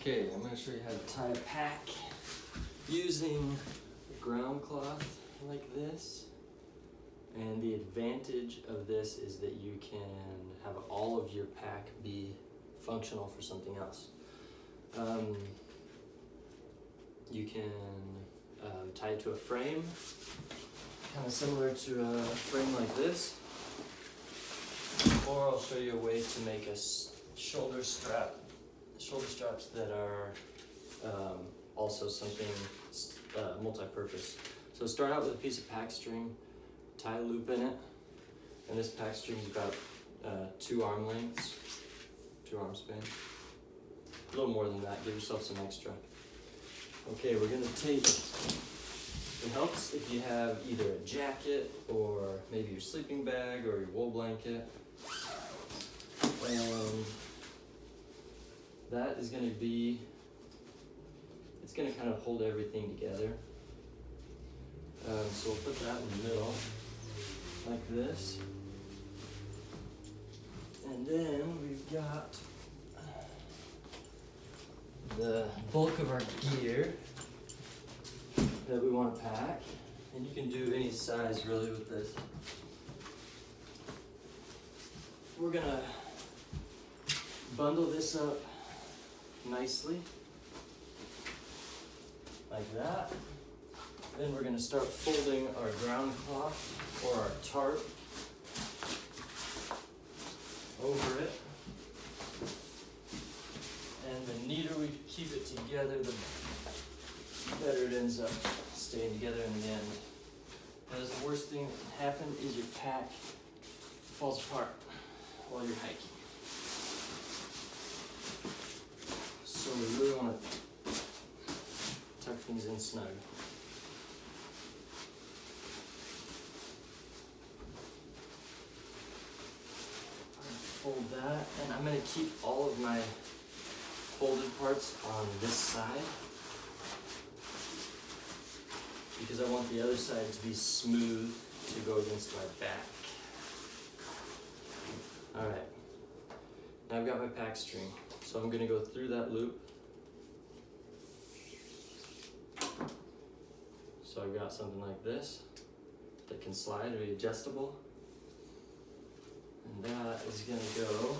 Okay, I'm going to show you how to tie a pack using a ground cloth like this. And the advantage of this is that you can have all of your pack be functional for something else. You can tie it to a frame, kind of similar to a frame like this. Or I'll show you a way to make a shoulder straps that are also something multi-purpose. So start out with a piece of pack string, tie a loop in it, and this pack string is about 2 arm lengths, 2 arm span. A little more than that, give yourself some extra. Okay, we're gonna take, it helps if you have either a jacket or maybe your sleeping bag or your wool blanket. And that is going to be, it's going to kind of hold everything together. So we'll put that in the middle, like this. And then we've got the bulk of our gear that we want to pack. And you can do any size really with this. We're going to bundle this up nicely, like that. Then we're going to start folding our ground cloth or our tarp over it. And the neater we keep it together, the better it ends up staying together in the end. Because the worst thing that can happen is your pack falls apart while you're hiking. So we really want to tuck things in snug. Fold that, and I'm going to keep all of my folded parts on this side because I want the other side to be smooth to go against my back. Alright, now I've got my pack string, so I'm going to go through that loop. So I've got something like this that can slide or be adjustable. And that is going to go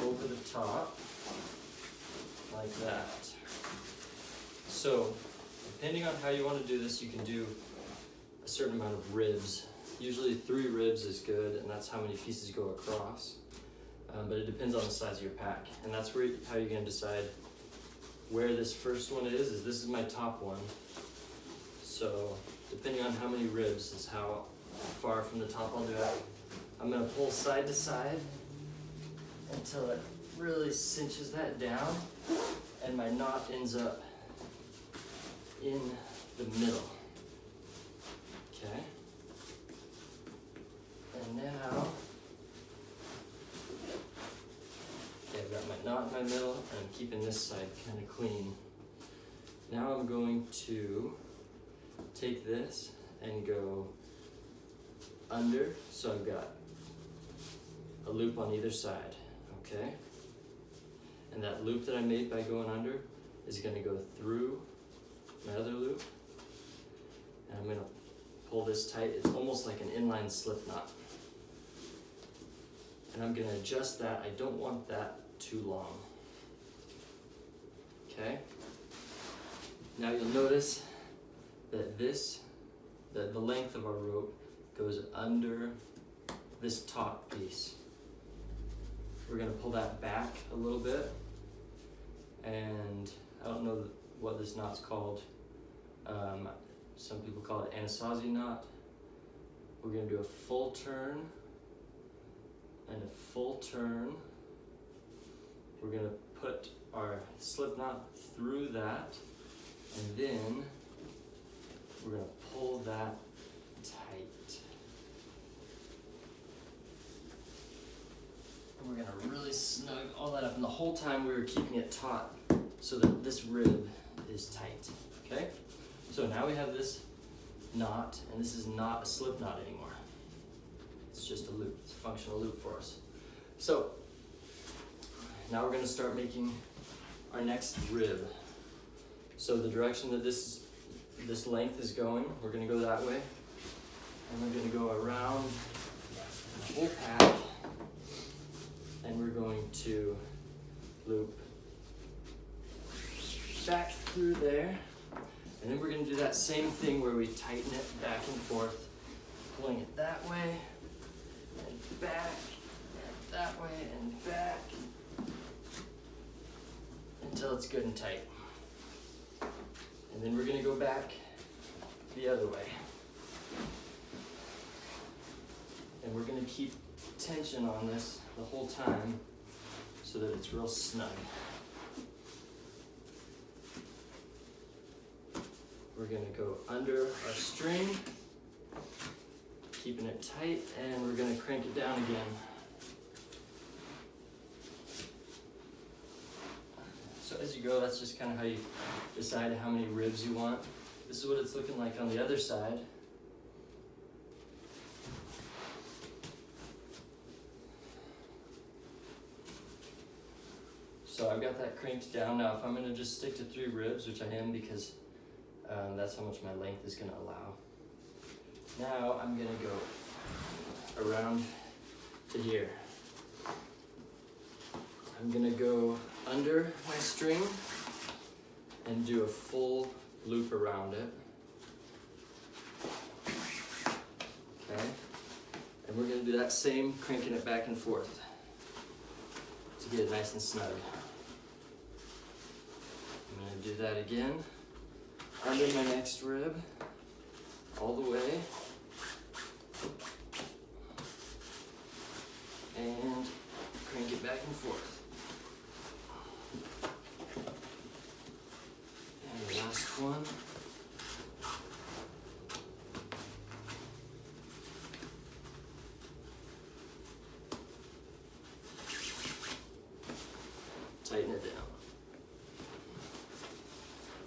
over the top like that. So depending on how you want to do this, you can do a certain amount of ribs. Usually 3 ribs is good, and that's how many pieces go across. But it depends on the size of your pack. And that's where how you're going to decide where this first one is this is my top one. So depending on how many ribs is how far from the top I'll do it. I'm going to pull side to side until it really cinches that down and my knot ends up in the middle. Okay. And now, I've got my knot in my middle and I'm keeping this side kind of clean. Now I'm going to take this and go under, so I've got a loop on either side, okay? And that loop that I made by going under is going to go through my other loop, and I'm going to pull this tight. It's almost like an inline slip knot. And I'm going to adjust that. I don't want that too long. Okay? Now you'll notice that the length of our rope goes under this top piece. We're going to pull that back a little bit, and I don't know what this knot's called. Some people call it Anasazi knot. We're going to do a full turn and a full turn. We're going to put our slip knot through that, and then we're going to pull that tight. And we're going to really snug all that up, and the whole time we were keeping it taut so that this rib is tight. Okay? So now we have this knot, and this is not a slip knot anymore. It's just a loop. It's a functional loop for us. So now we're gonna start making our next rib. So the direction that this length is going, we're gonna go that way. And we're gonna go around the whole pack. And we're going to loop back through there. And then we're gonna do that same thing where we tighten it back and forth, pulling it that way, and back, and that way, and back, until it's good and tight. And then we're gonna go back the other way. And we're gonna keep tension on this the whole time so that it's real snug. We're gonna go under our string, keeping it tight, and we're gonna crank it down again. So as you go, that's just kind of how you decide how many ribs you want. This is what it's looking like on the other side. So I've got that cranked down. Now if I'm gonna just stick to 3 ribs, which I am because that's how much my length is gonna allow. Now I'm gonna go around to here. I'm gonna go under my string and do a full loop around it. Okay, and we're gonna do that same, cranking it back and forth to get it nice and snug. I'm gonna do that again, under my next rib, all the way, and crank it back and forth. And the last one. Tighten it down.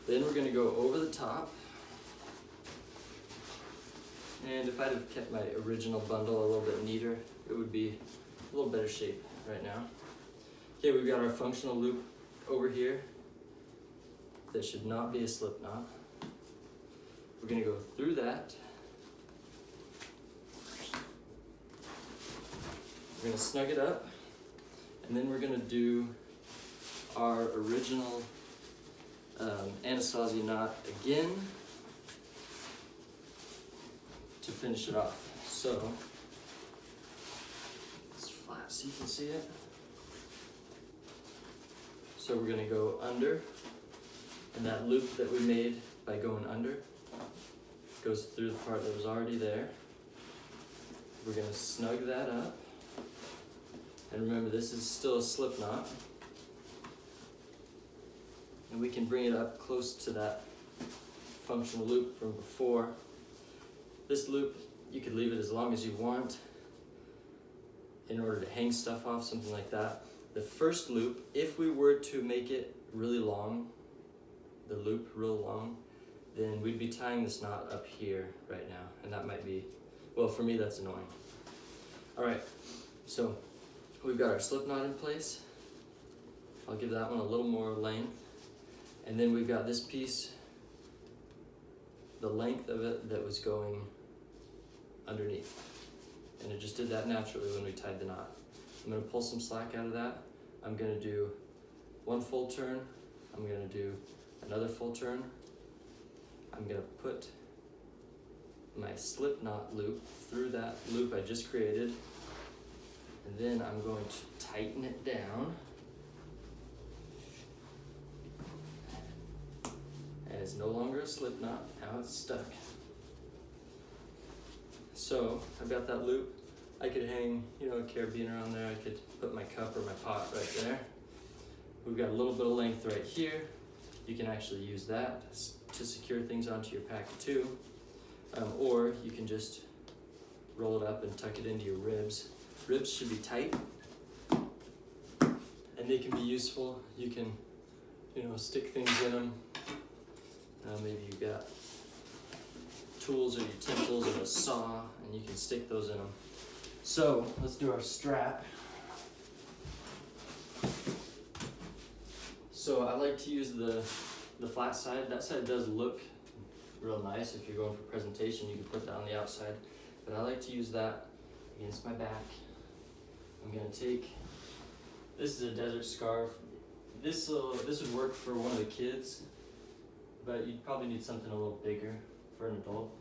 Then we're gonna go over the top. And if I'd have kept my original bundle a little bit neater, it would be a little better shape right now. Okay, we've got our functional loop over here. That should not be a slip knot. We're gonna go through that. We're gonna snug it up, and then we're gonna do our original Anasazi knot again to finish it off. So it's flat so you can see it. So we're gonna go under, and that loop that we made by going under goes through the part that was already there. We're gonna snug that up. And remember, this is still a slip knot. And we can bring it up close to that functional loop from before. This loop, you could leave it as long as you want in order to hang stuff off, something like that. The first loop, if we were to make it really long, the loop real long, then we'd be tying this knot up here right now. And that might be, well, for me, that's annoying. All right, so we've got our slip knot in place. I'll give that one a little more length. And then we've got this piece, the length of it that was going underneath. And it just did that naturally when we tied the knot. I'm gonna pull some slack out of that. I'm gonna do one full turn. I'm gonna do another full turn. I'm gonna put my slip knot loop through that loop I just created. And then I'm going to tighten it down. And it's no longer a slip knot, now it's stuck. So I've got that loop. I could hang, a carabiner on there. I could put my cup or my pot right there. We've got a little bit of length right here. You can actually use that to secure things onto your pack too. Or you can just roll it up and tuck it into your ribs. Ribs should be tight, and they can be useful. You can, stick things in them. Maybe you've got tools or utensils or a saw, and you can stick those in them. So let's do our strap. So I like to use the flat side. That side does look real nice. If you're going for presentation, you can put that on the outside. But I like to use that against my back. I'm gonna take, this is a desert scarf. This would work for one of the kids, but you'd probably need something a little bigger for an adult.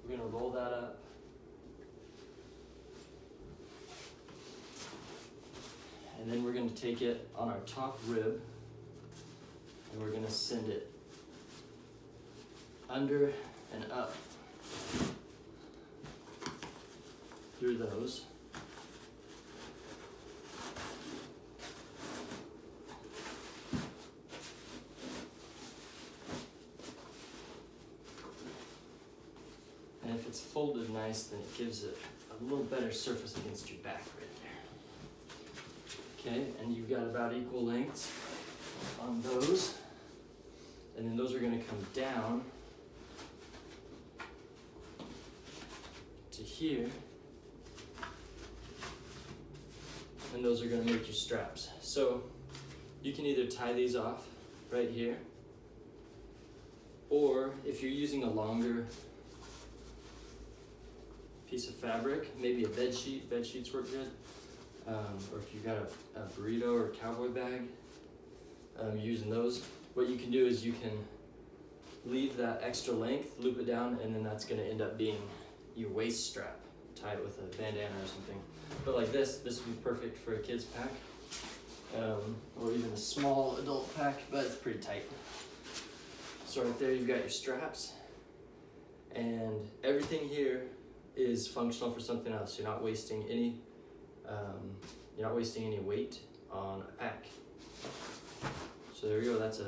We're gonna roll that up. And then we're gonna take it on our top rib and we're gonna send it under and up through those. And if it's folded nice, then it gives it a little better surface against your back right there. Okay, and you've got about equal lengths on those. And then those are gonna come down to here. And those are gonna make your straps. So you can either tie these off right here, or if you're using a longer piece of fabric, maybe a bed sheet. Bed sheets work good. Or if you've got a burrito or a cowboy bag, using those, what you can do is you can leave that extra length, loop it down, and then that's gonna end up being your waist strap. Tie it with a bandana or something. But like this would be perfect for a kid's pack, or even a small adult pack, but it's pretty tight. So right there, you've got your straps, and everything here is functional for something else. You're not wasting any weight on a pack. So there you go. That's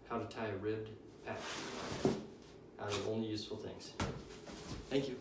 how to tie a ribbed pack out of only useful things. Thank you.